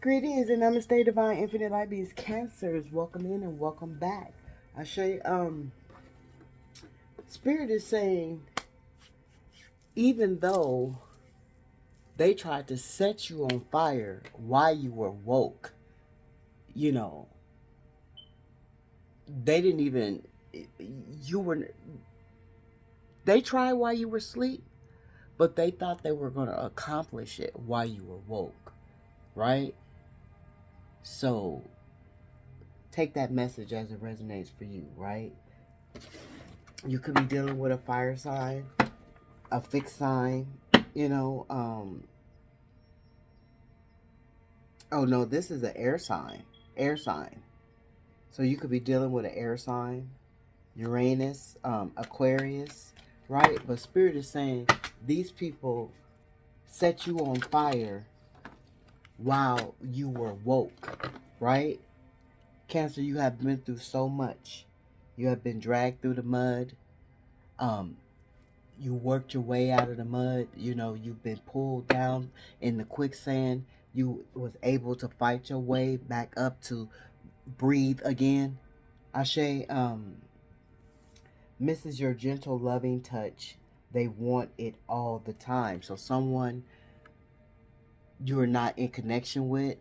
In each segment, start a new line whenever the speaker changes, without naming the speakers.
Greetings and namaste, divine infinite light beings, cancers. Welcome in and welcome back. I show you, Spirit is saying, even though they tried to set you on fire while you were woke, you know, they didn't even, you were, they tried while you were asleep, but they thought they were going to accomplish it while you were woke, right? So take that message as it resonates for you, right? You could be dealing with a fire sign, a fixed sign, you know. Oh no, this is an air sign. Air sign. So you could be dealing with an air sign, Uranus, Aquarius, right? But Spirit is saying these people set you on fire while you were woke, right? Cancer, you have been through so much. You have been dragged through the mud. Um, you worked your way out of the mud. You know, you've been pulled down in the quicksand. You was able to fight your way back up to breathe again. Ashe misses your gentle loving touch. They want it all the time. So someone you're not in connection with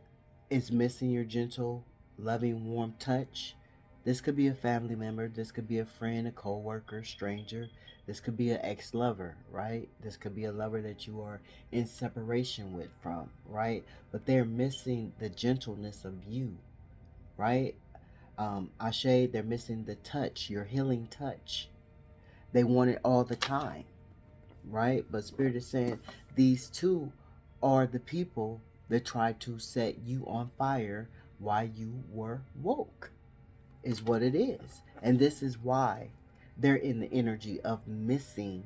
is missing your gentle loving warm touch. This could be a family member, this could be a friend, a co-worker, stranger, this could be an ex-lover, right? This could be a lover that you are in separation with from, right? But they're missing the gentleness of you, right? Ashe, they're missing the touch, your healing touch. They want it all the time, right? But Spirit is saying these two are the people that tried to set you on fire while you were woke, is what it is. And this is why they're in the energy of missing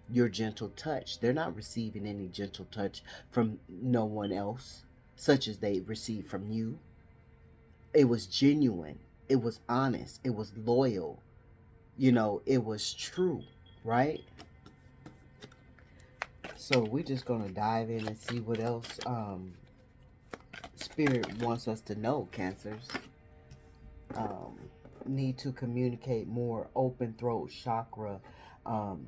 your gentle touch. They're not receiving any gentle touch from no one else, such as they received from you. It was genuine, it was honest, it was loyal, it was true, right? So we're just gonna dive in and see what else Spirit wants us to know, Cancers. Um, Need to communicate more, open throat chakra, um,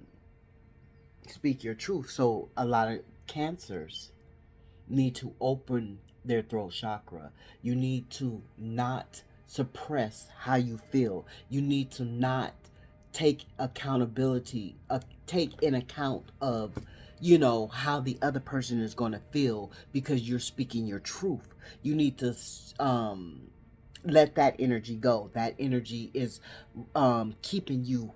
speak your truth. So a lot of Cancers need to open their throat chakra. You need to not suppress how you feel. You need to not take accountability, take in account of, how the other person is going to feel because you're speaking your truth. You need to let that energy go. That energy is keeping you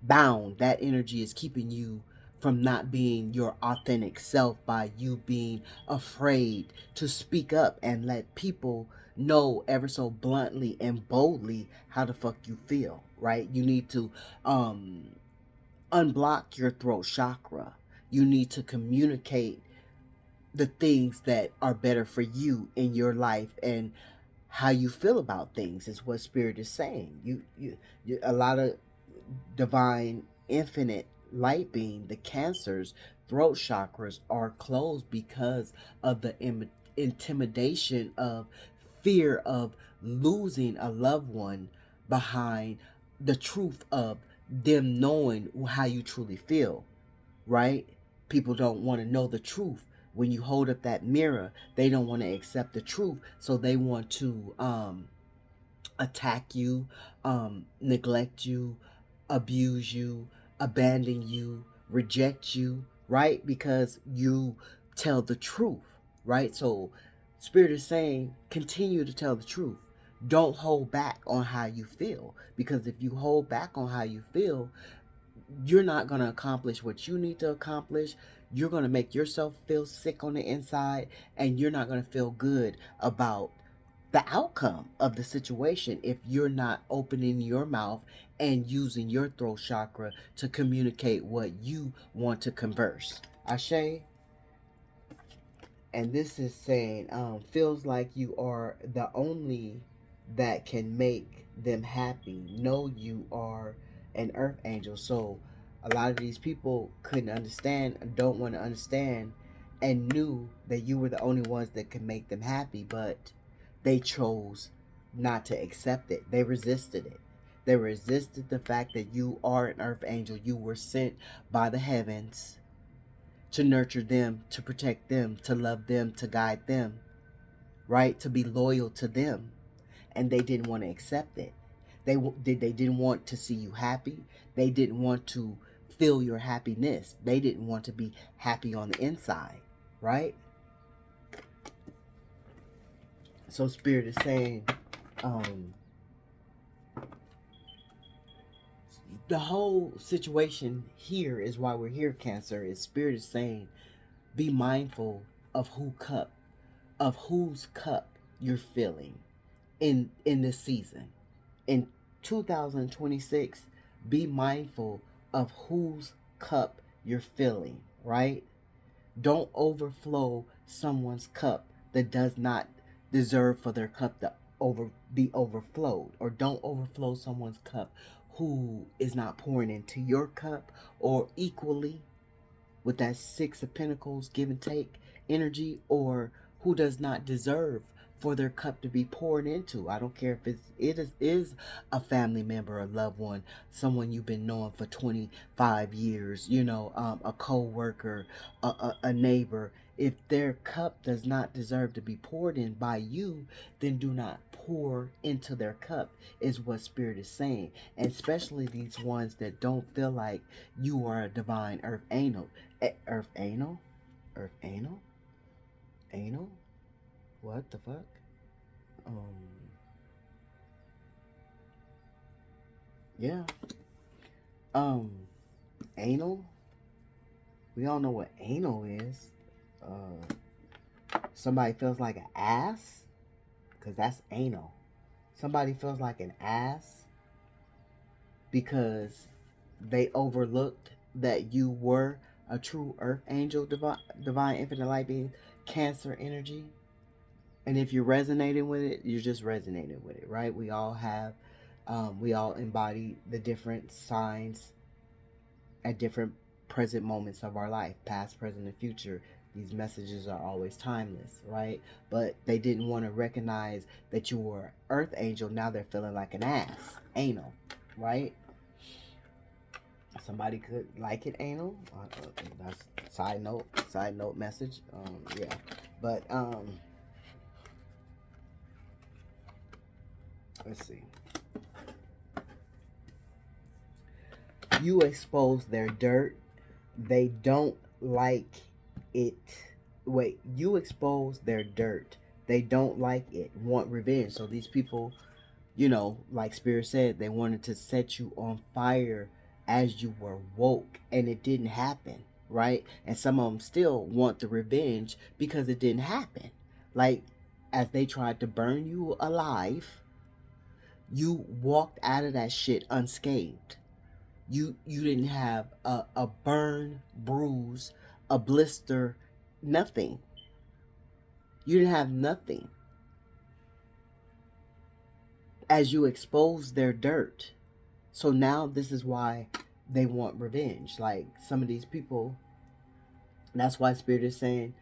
bound. That energy is keeping you from not being your authentic self by you being afraid to speak up and let people know ever so bluntly and boldly how the fuck you feel, right? You need to unblock your throat chakra. You need to communicate the things that are better for you in your life and how you feel about things is what Spirit is saying. You a lot of divine infinite light being, the Cancers throat chakras are closed because of the intimidation of fear of losing a loved one behind the truth of them knowing how you truly feel, right? People don't want to know the truth. When you hold up that mirror, they don't want to accept the truth, so they want to attack you, neglect you, abuse you, abandon you, reject you, right? Because you tell the truth, right? So Spirit is saying continue to tell the truth. Don't hold back on how you feel, because if you hold back on how you feel, you're not going to accomplish what you need to accomplish. You're going to make yourself feel sick on the inside, and you're not going to feel good about the outcome of the situation if you're not opening your mouth and using your throat chakra to communicate what you want to converse. Ashe. And this is saying, feels like you are the only that can make them happy. Know you are an earth angel. So a lot of these people couldn't understand, don't want to understand and knew that you were the only ones that could make them happy, but they chose not to accept it. They resisted it. They resisted the fact that you are an earth angel. You were sent by the heavens to nurture them, to protect them, to love them, to guide them, right? To be loyal to them. And they didn't want to accept it. They didn't want to see you happy. They didn't want to feel your happiness. They didn't want to be happy on the inside, right? So Spirit is saying, the whole situation here is why we're here, Cancer. Is Spirit is saying, be mindful of whose cup you're filling in this season. In 2026, be mindful of whose cup you're filling, right? Don't overflow someone's cup that does not deserve for their cup to be overflowed, or don't overflow someone's cup who is not pouring into your cup, or equally with that Six of Pentacles give and take energy, or who does not deserve for their cup to be poured into. I don't care if it is a family member, a loved one, someone you've been knowing for 25 years, a co-worker, a neighbor. If their cup does not deserve to be poured in by you, then do not pour into their cup, is what Spirit is saying. And especially these ones that don't feel like you are a divine earth angel. Earth anal? Earth anal? Anal? What the fuck? Yeah. Um, Anal? We all know what anal is. Somebody feels like an ass? Because that's anal. Somebody feels like an ass because they overlooked that you were a true earth angel, divine infinite light being, Cancer energy. And if you're resonating with it, you're just resonating with it, right? We all embody the different signs at different present moments of our life, past, present, and future. These messages are always timeless, right? But they didn't want to recognize that you were earth angel. Now they're feeling like an ass, anal, right? Somebody could like it anal. That's side note message. Yeah, but let's see. You expose their dirt. They don't like it. Wait, you expose their dirt. They don't like it. Want revenge. So these people, like Spirit said, they wanted to set you on fire as you were woke, and it didn't happen, right? And some of them still want the revenge because it didn't happen. Like, as they tried to burn you alive, you walked out of that shit unscathed. You didn't have a burn, bruise, a blister, nothing. You didn't have nothing as you exposed their dirt. So now this is why they want revenge. Like some of these people, that's why Spirit is saying,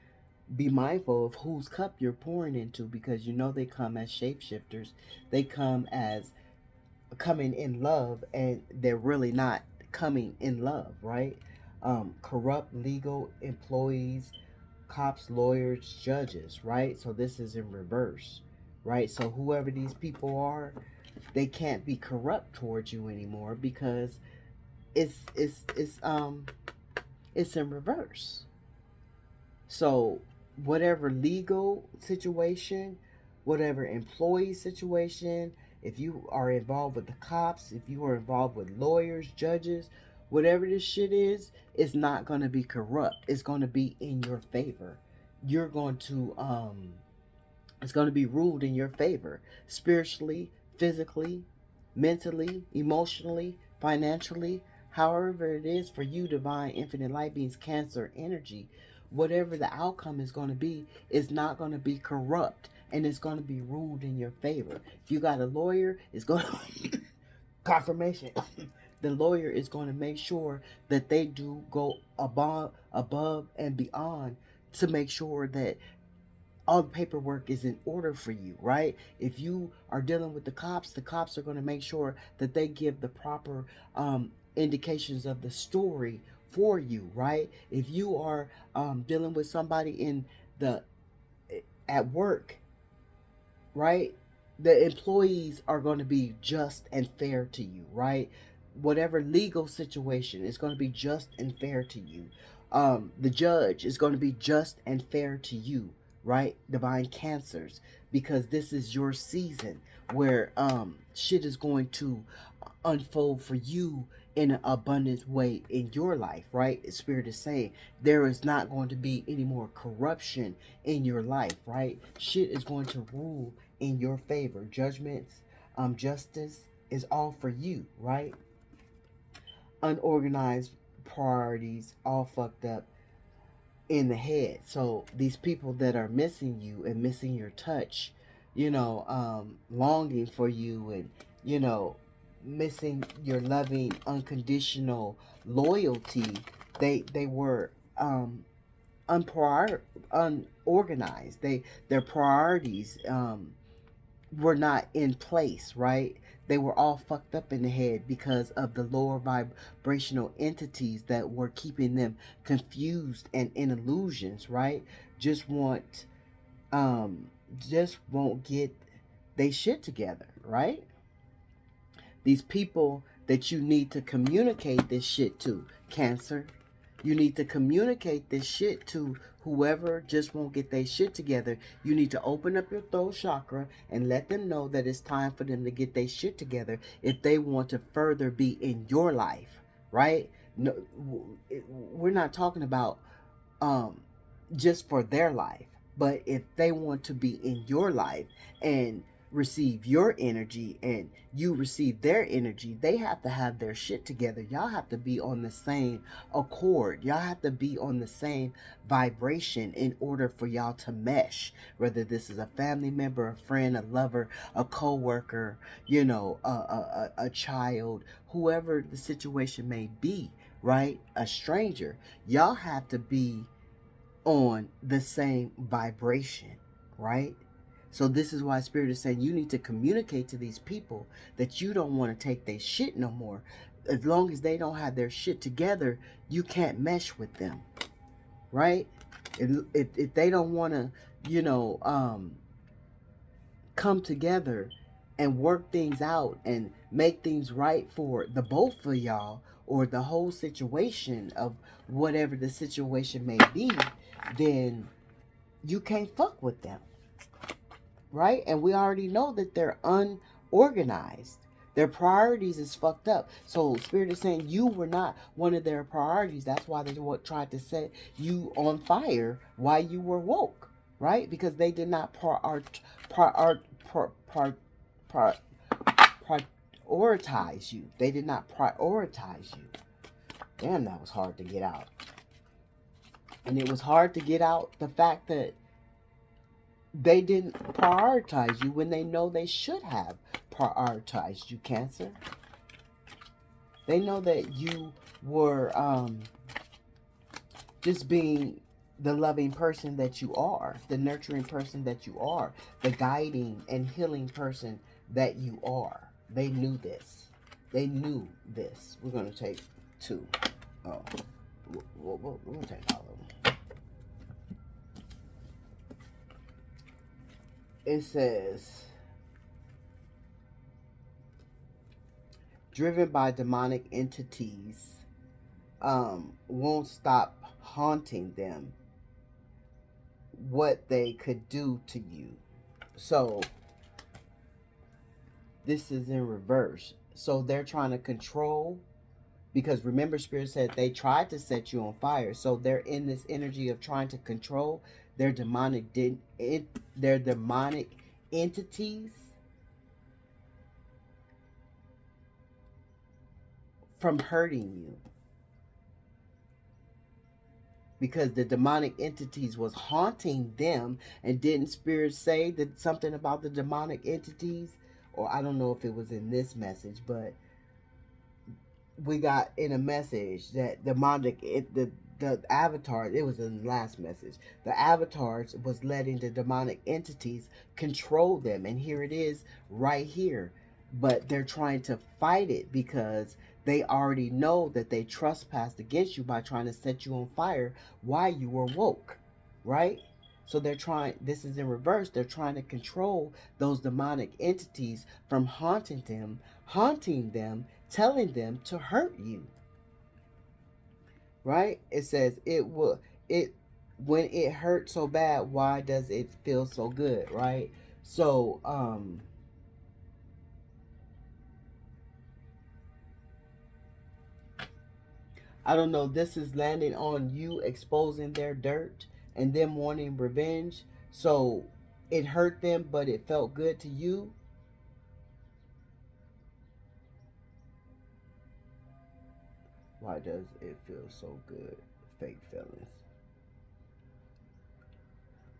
be mindful of whose cup you're pouring into, because they come as shapeshifters. They come as coming in love, and they're really not coming in love, right? Corrupt legal employees, cops, lawyers, judges, right? So this is in reverse, right? So whoever these people are, they can't be corrupt towards you anymore because it's in reverse. So whatever legal situation, whatever employee situation, if you are involved with the cops, if you are involved with lawyers, judges, whatever this shit is, it's not going to be corrupt. It's going to be in your favor. You're going to it's going to be ruled in your favor, spiritually, physically, mentally, emotionally, financially, however it is for you, divine infinite light beings, Cancer energy. Whatever the outcome is going to be, it's not going to be corrupt, and it's going to be ruled in your favor. If you got a lawyer, it's going to confirmation. The lawyer is going to make sure that they do go above and beyond to make sure that all the paperwork is in order for you, right? If you are dealing with the cops are going to make sure that they give the proper indications of the story for you, right? If you are dealing with somebody in the at work, right? The employees are going to be just and fair to you, right? Whatever legal situation is going to be just and fair to you. The judge is going to be just and fair to you, right? Divine cancers, because this is your season where shit is going to unfold for you in an abundant way in your life, right? Spirit is saying there is not going to be any more corruption in your life, right? Shit is going to rule in your favor. Judgments, justice is all for you, right? Unorganized priorities, all fucked up in the head. So these people that are missing you and missing your touch, longing for you, and missing your loving unconditional loyalty, they were unorganized. Their priorities were not in place, right? They were all fucked up in the head because of the lower vibrational entities that were keeping them confused and in illusions, right? Just want just won't get they shit together, right? These people that you need to communicate this shit to, Cancer. You need to communicate this shit to whoever just won't get their shit together. You need to open up your throat chakra and let them know that it's time for them to get their shit together if they want to further be in your life, right? No, we're not talking about um, just for their life, but if they want to be in your life and receive your energy and you receive their energy, they have to have their shit together. Y'all have to be on the same accord. Y'all have to be on the same vibration in order for y'all to mesh. Whether this is a family member, a friend, a lover, a co-worker, a child, whoever the situation may be, right? A stranger. Y'all have to be on the same vibration, right? So this is why Spirit is saying you need to communicate to these people that you don't want to take their shit no more. As long as they don't have their shit together, you can't mesh with them, right? If they don't want to, come together and work things out and make things right for the both of y'all, or the whole situation of whatever the situation may be, then you can't fuck with them, right? And we already know that they're unorganized. Their priorities is fucked up. So Spirit is saying you were not one of their priorities. That's why they tried to set you on fire while you were woke, right? Because they did not prioritize you. They did not prioritize you. Damn, that was hard to get out. And it was hard to get out the fact that they didn't prioritize you when they know they should have prioritized you, Cancer. They know that you were just being the loving person that you are, the nurturing person that you are, the guiding and healing person that you are. They knew this. They knew this. We're going to take two. Oh, we'll take all of them. It says, driven by demonic entities, won't stop haunting them what they could do to you. So this is in reverse. So they're trying to control, because remember Spirit said they tried to set you on fire. So they're in this energy of trying to control their demonic entities from hurting you, because the demonic entities was haunting them. And didn't Spirit say that something about the demonic entities? Or I don't know if it was in this message, but we got in a message that the the avatars, it was in the last message, the avatars was letting the demonic entities control them, and here it is right here. But they're trying to fight it because they already know that they trespassed against you by trying to set you on fire while you were woke, right? So they're trying, this is in reverse, they're trying to control those demonic entities from haunting them, telling them to hurt you, right? It says it will, it, when it hurts so bad, why does it feel so good, right? So I don't know, this is landing on you exposing their dirt and them wanting revenge. So it hurt them but it felt good to you. Why does it feel so good? Fake feelings.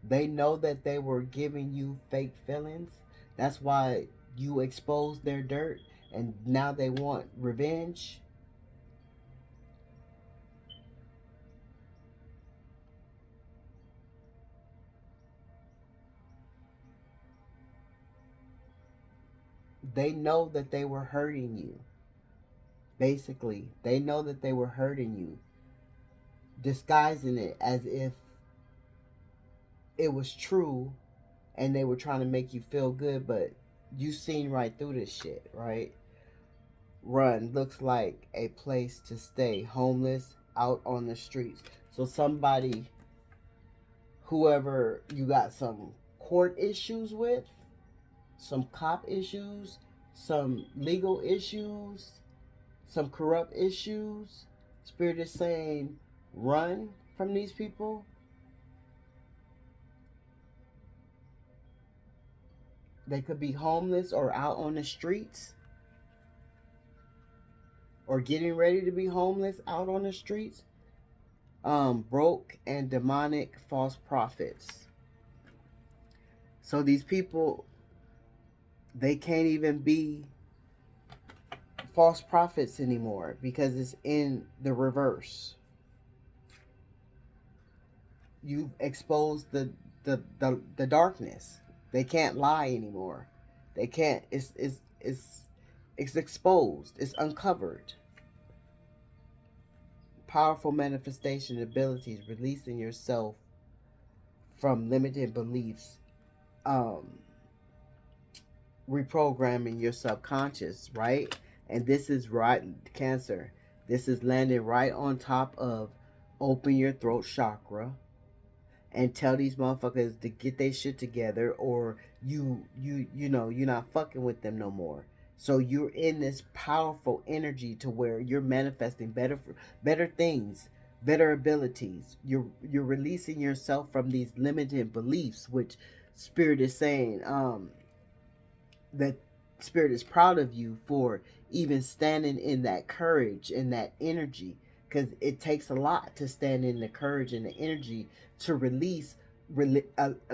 They know that they were giving you fake feelings. That's why you exposed their dirt and now they want revenge. They know that they were hurting you. Basically, they know that they were hurting you, disguising it as if it was true and they were trying to make you feel good, but you seen right through this shit, right? Run looks like a place to stay, homeless, out on the streets. So somebody, whoever you got some court issues with, some cop issues, some legal issues, some corrupt issues, Spirit is saying run from these people. They could be homeless or out on the streets or getting ready to be homeless out on the streets. Broke and demonic false prophets. So these people, they can't even be false prophets anymore because it's in the reverse. You've exposed the darkness. They can't lie anymore. They can't. It's exposed. It's uncovered. Powerful manifestation abilities, releasing yourself from limited beliefs, um, reprogramming your subconscious, right? And this is right, Cancer. This is landing right on top of open your throat chakra and tell these motherfuckers to get their shit together, or you know you're not fucking with them no more. So you're in this powerful energy to where you're manifesting better things, better abilities. You're releasing yourself from these limited beliefs, which Spirit is saying that Spirit is proud of you for even standing in that courage and that energy, because it takes a lot to stand in the courage and the energy to release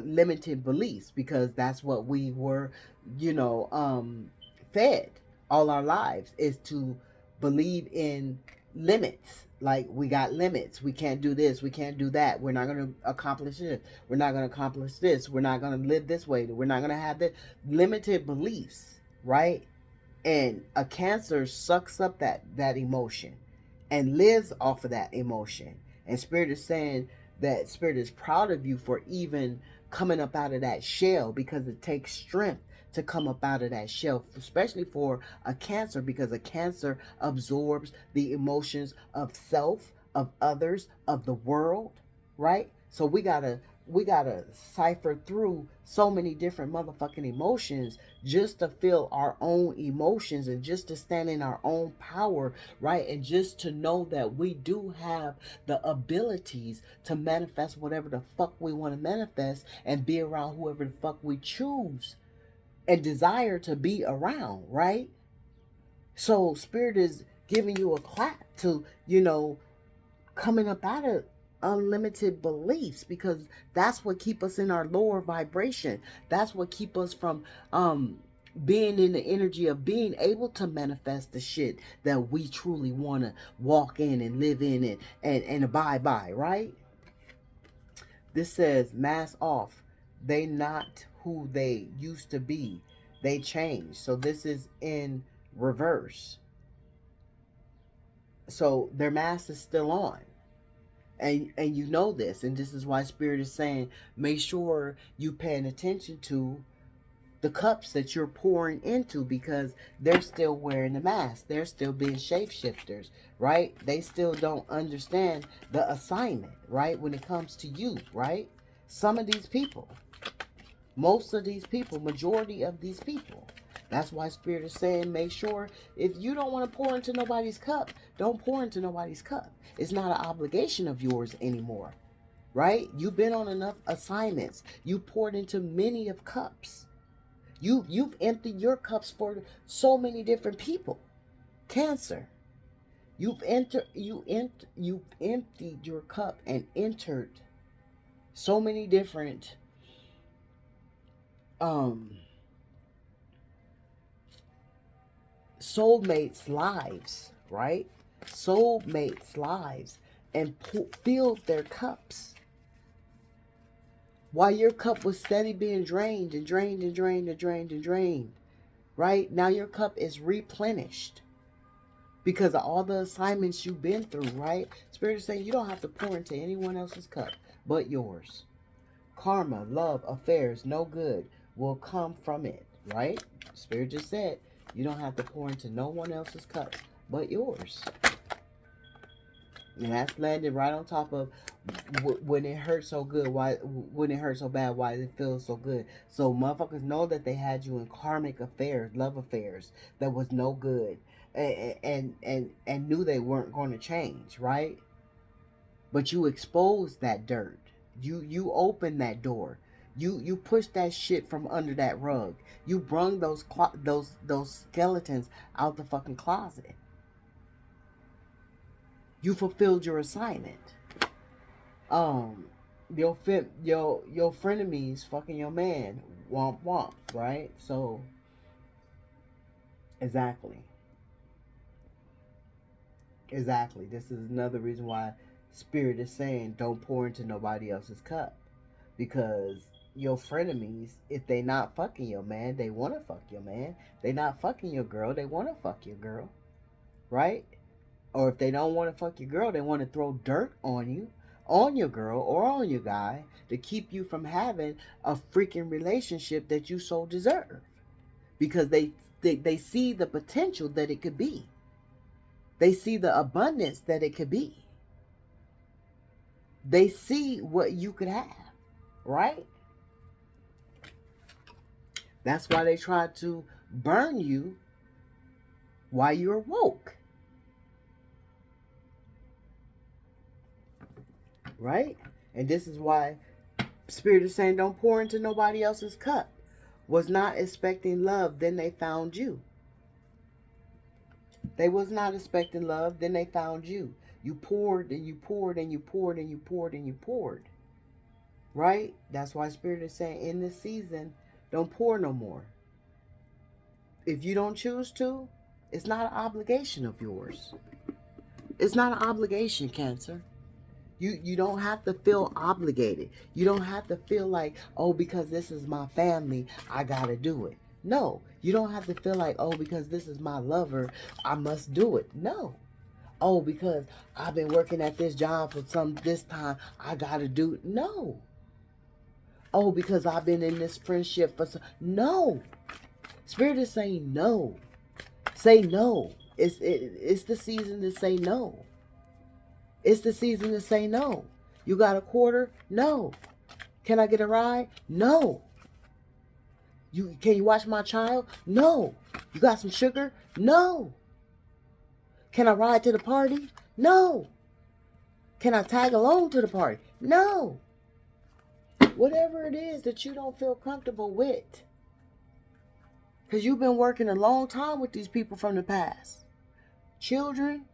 limited beliefs, because that's what we were, you know, fed all our lives, is to believe in limits. Like, we got limits, we can't do this, we can't do that, we're not going to accomplish this, we're not going to accomplish this, we're not going to live this way, we're not going to have this. Limited beliefs, right? And a Cancer sucks up that emotion and lives off of that emotion. And Spirit is saying that Spirit is proud of you for even coming up out of that shell, because it takes strength to come up out of that shell, especially for a Cancer, because a Cancer absorbs the emotions of self, of others, of the world, right? So we gotta cipher through so many different motherfucking emotions just to feel our own emotions and just to stand in our own power, right? And just to know that we do have the abilities to manifest whatever the fuck we want to manifest and be around whoever the fuck we choose and desire to be around, right? So Spirit is giving you a clap to, coming up out of unlimited beliefs, because that's what keep us in our lower vibration. That's what keep us from being in the energy of being able to manifest the shit that we truly want to walk in and live in and abide by, right? This says, mask off. They not who they used to be. They changed. So this is in reverse. So their mask is still on. And you know this. And this is why Spirit is saying, make sure you paying attention to the cups that you're pouring into, because they're still wearing the mask. They're still being shapeshifters, right? They still don't understand the assignment, right? When it comes to you, right? Some of these people, most of these people, majority of these people. That's why Spirit is saying, make sure if you don't want to pour into nobody's cup, don't pour into nobody's cup. It's not an obligation of yours anymore, right? You've been on enough assignments. You poured into many of cups. You've emptied your cups for so many different people. Cancer. You've emptied your cup and entered so many different soulmates' lives, right? Soulmates' lives, and filled their cups. While your cup was steady being drained and drained and drained and drained and drained, right? Now your cup is replenished because of all the assignments you've been through, right? Spirit is saying you don't have to pour into anyone else's cup but yours. Karma, love, affairs, no good will come from it, right? Spirit just said you don't have to pour into no one else's cup but yours. And that's landed right on top of when it hurts so good, why when it hurts so bad, why it feels so good. So motherfuckers know that they had you in karmic affairs, love affairs that was no good, and knew they weren't going to change, right? But you exposed that dirt. You opened that door. You pushed that shit from under that rug. You brung those skeletons out the fucking closet. You fulfilled your assignment. Your frenemies fucking your man. Womp womp, right? So exactly. Exactly. This is another reason why Spirit is saying don't pour into nobody else's cup. Because your frenemies, if they not fucking your man, they want to fuck your man. They not fucking your girl, they want to fuck your girl. Right? Or if they don't want to fuck your girl, they want to throw dirt on you, on your girl, or on your guy to keep you from having a freaking relationship that you so deserve. Because they see the potential that it could be. They see the abundance that it could be. They see what you could have, right? That's why they try to burn you while you're woke. Right? And this is why Spirit is saying don't pour into nobody else's cup. Was not expecting love, then they found you. They was not expecting love, then they found you. You poured and you poured and you poured and you poured and you poured. Right? That's why Spirit is saying in this season, don't pour no more. If you don't choose to, it's not an obligation of yours. It's not an obligation, Cancer. You don't have to feel obligated. You don't have to feel like, oh, because this is my family, I gotta do it. No, you don't have to feel like, oh, because this is my lover, I must do it. No. Oh, because I've been working at this job for this time, I gotta do it. No. Oh, because I've been in this friendship for some. No. Spirit is saying no. Say no. It's the season to say no. It's the season to say no. You got a quarter? No. Can I get a ride? No. Can you watch my child? No. You got some sugar? No. Can I ride to the party? No. Can I tag along to the party? No. Whatever it is that you don't feel comfortable with. Because you've been working a long time with these people from the past. Children,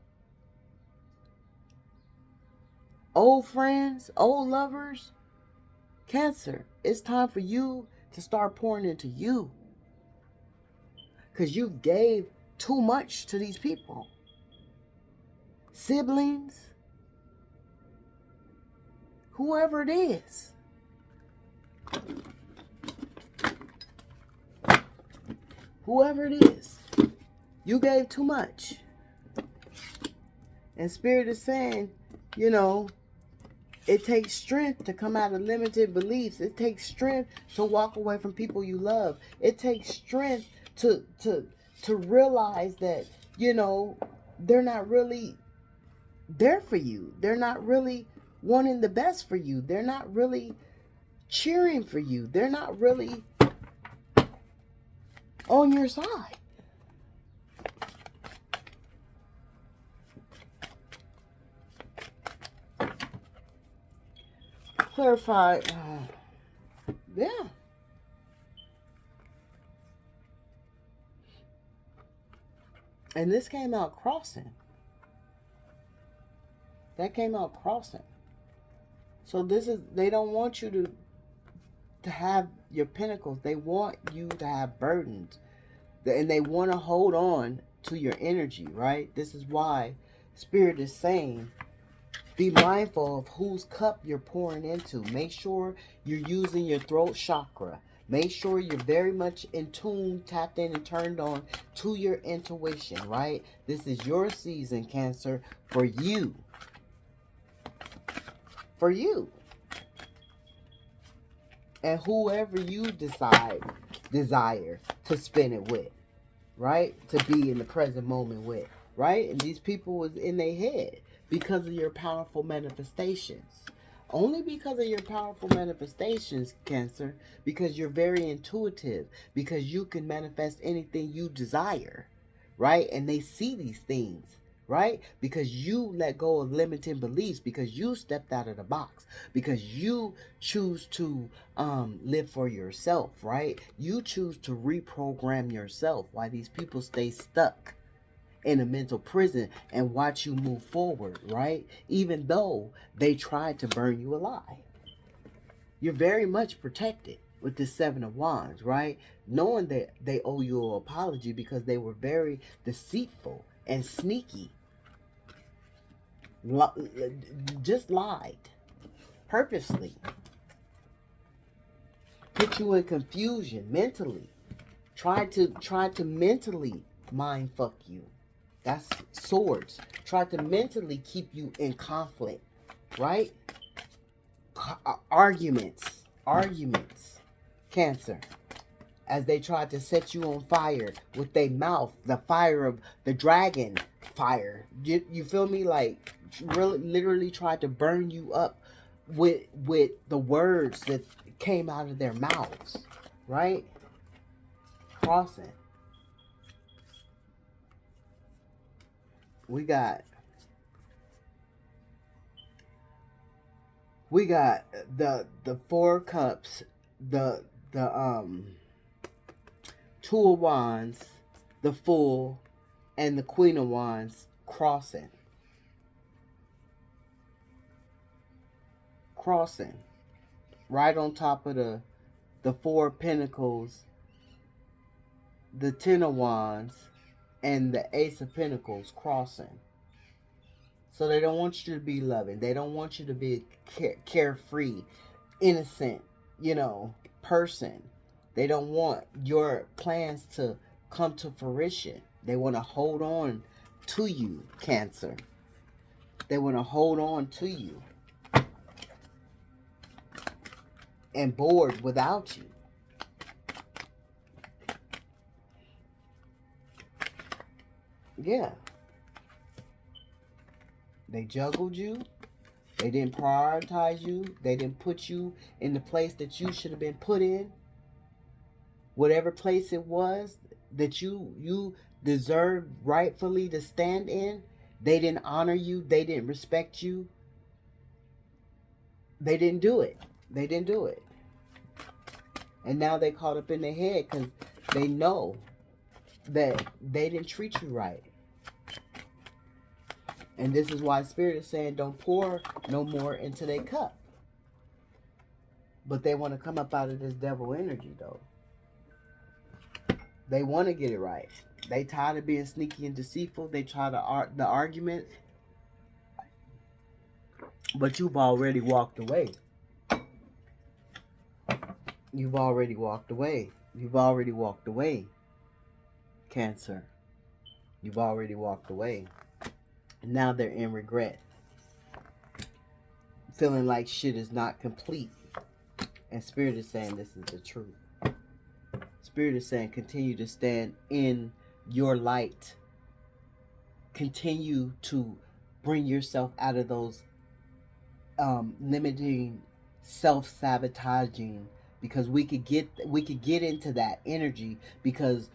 old friends, old lovers. Cancer, it's time for you to start pouring into you. because you gave too much to these people. Siblings, whoever it is. Whoever it is, you gave too much. And Spirit is saying, you know, it takes strength to come out of limited beliefs. It takes strength to walk away from people you love. It takes strength to realize that, you know, they're not really there for you. They're not really wanting the best for you. They're not really cheering for you. They're not really on your side. Clarify. Yeah. And this came out crossing. That came out crossing. So this is, they don't want you to have your pinnacles. They want you to have burdens. And they want to hold on to your energy, right? This is why Spirit is saying, be mindful of whose cup you're pouring into. Make sure you're using your throat chakra. Make sure you're very much in tune, tapped in, and turned on to your intuition, right? This is your season, Cancer, for you. For you. And whoever you desire to spend it with, right? To be in the present moment with, right? And these people was in their head because of your powerful manifestations. Only because of your powerful manifestations, Cancer, because you're very intuitive, because you can manifest anything you desire, right? And they see these things, right? Because you let go of limiting beliefs, because you stepped out of the box, because you choose to live for yourself, right? You choose to reprogram yourself while these people stay stuck in a mental prison and watch you move forward, right? Even though they tried to burn you alive. You're very much protected with the Seven of Wands, right? Knowing that they owe you an apology because they were very deceitful and sneaky. Just lied. Purposely. Put you in confusion mentally. Tried to mentally mind fuck you. That's swords. Try to mentally keep you in conflict, right? Arguments, Cancer. As they tried to set you on fire with their mouth, the fire of the dragon fire. You feel me? Like, really, literally tried to burn you up with the words that came out of their mouths, right? Crossing. We got the Four Cups, the Two of Wands, the Fool, and the Queen of Wands crossing. Right on top of the Four of Pentacles, the Ten of Wands, and the Ace of Pentacles crossing. So they don't want you to be loving. They don't want you to be carefree, innocent, person. They don't want your plans to come to fruition. They want to hold on to you, Cancer. They want to hold on to you. And bored without you. Yeah. They juggled you. They didn't prioritize you. They didn't put you in the place that you should have been put in. Whatever place it was that you deserved rightfully to stand in, they didn't honor you. They didn't respect you. They didn't do it. And now they caught up in their head because they know that they didn't treat you right. And this is why Spirit is saying don't pour no more into their cup. But they want to come up out of this devil energy, though. They want to get it right. They tired of being sneaky and deceitful. They try the argument, but you've already walked away. You've already walked away. You've already walked away, Cancer. You've already walked away. And now they're in regret, feeling like shit is not complete. And Spirit is saying this is the truth. Spirit is saying continue to stand in your light. Continue to bring yourself out of those limiting, self-sabotaging, because we could get into that energy, because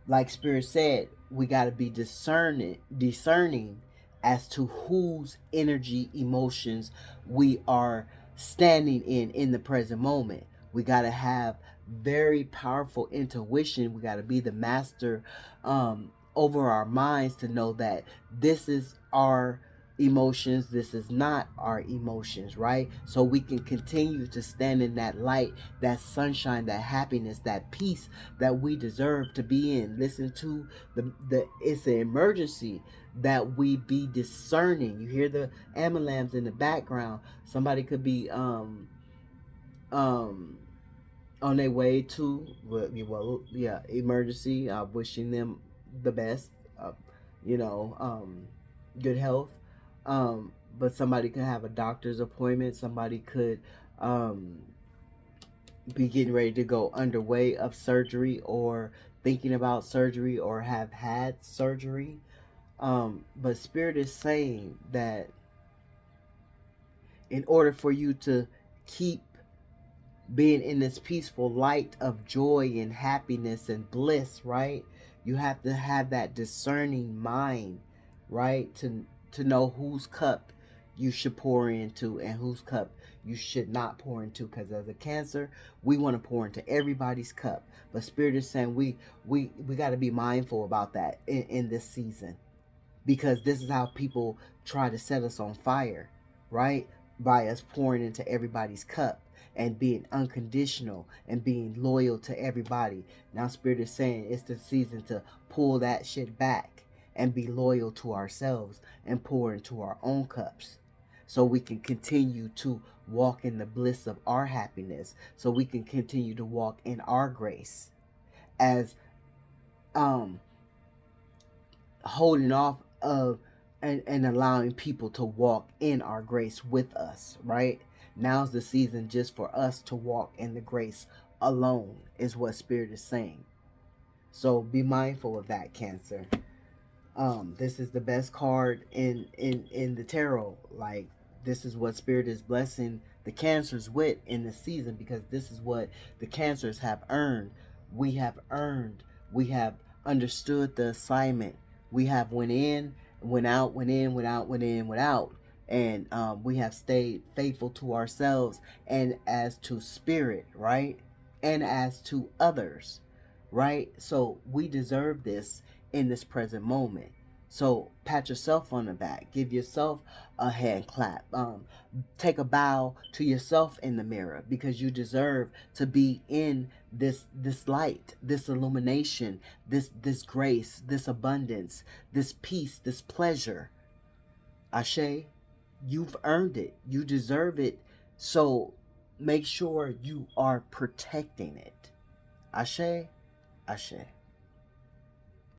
like Spirit said, we got to be discerning as to whose energy, emotions we are standing in the present moment. We got to have very powerful intuition. We got to be the master over our minds to know that this is our emotions, this is not our emotions, right? So we can continue to stand in that light, that sunshine, that happiness, that peace that we deserve to be in. Listen to the it's an emergency that we be discerning. You hear the ambulance in the background. Somebody could be um on their way to emergency. Wishing them the best, uh, you know good health. But somebody could have a doctor's appointment. Somebody could um be getting ready to go underway of surgery, or thinking about surgery, or have had surgery. But Spirit is saying that in order for you to keep being in this peaceful light of joy and happiness and bliss, right? You have to have that discerning mind, right? To know whose cup you should pour into and whose cup you should not pour into. Because as a Cancer, we want to pour into everybody's cup. But Spirit is saying we got to be mindful about that in this season, because this is how people try to set us on fire, right? By us pouring into everybody's cup and being unconditional and being loyal to everybody. Now Spirit is saying it's the season to pull that shit back and be loyal to ourselves and pour into our own cups, so we can continue to walk in the bliss of our happiness, so we can continue to walk in our grace, as um holding off of and allowing people to walk in our grace with us, right? Now's the season just for us to walk in the grace alone, is what Spirit is saying. So be mindful of that, Cancer. This is the best card in the tarot. Like, this is what Spirit is blessing the Cancers with in the season, because this is what the Cancers have earned. We have earned. We have understood the assignment. We have went in, went out, went in, went out, went in, went out. And we have stayed faithful to ourselves and as to Spirit, right? And as to others, right? So we deserve this in this present moment. So pat yourself on the back, give yourself a hand clap, take a bow to yourself in the mirror, because you deserve to be in this light, this illumination, this grace, this abundance, this peace, this pleasure. Ashe, you've earned it. You deserve it. So make sure you are protecting it. Ashe, Ashe.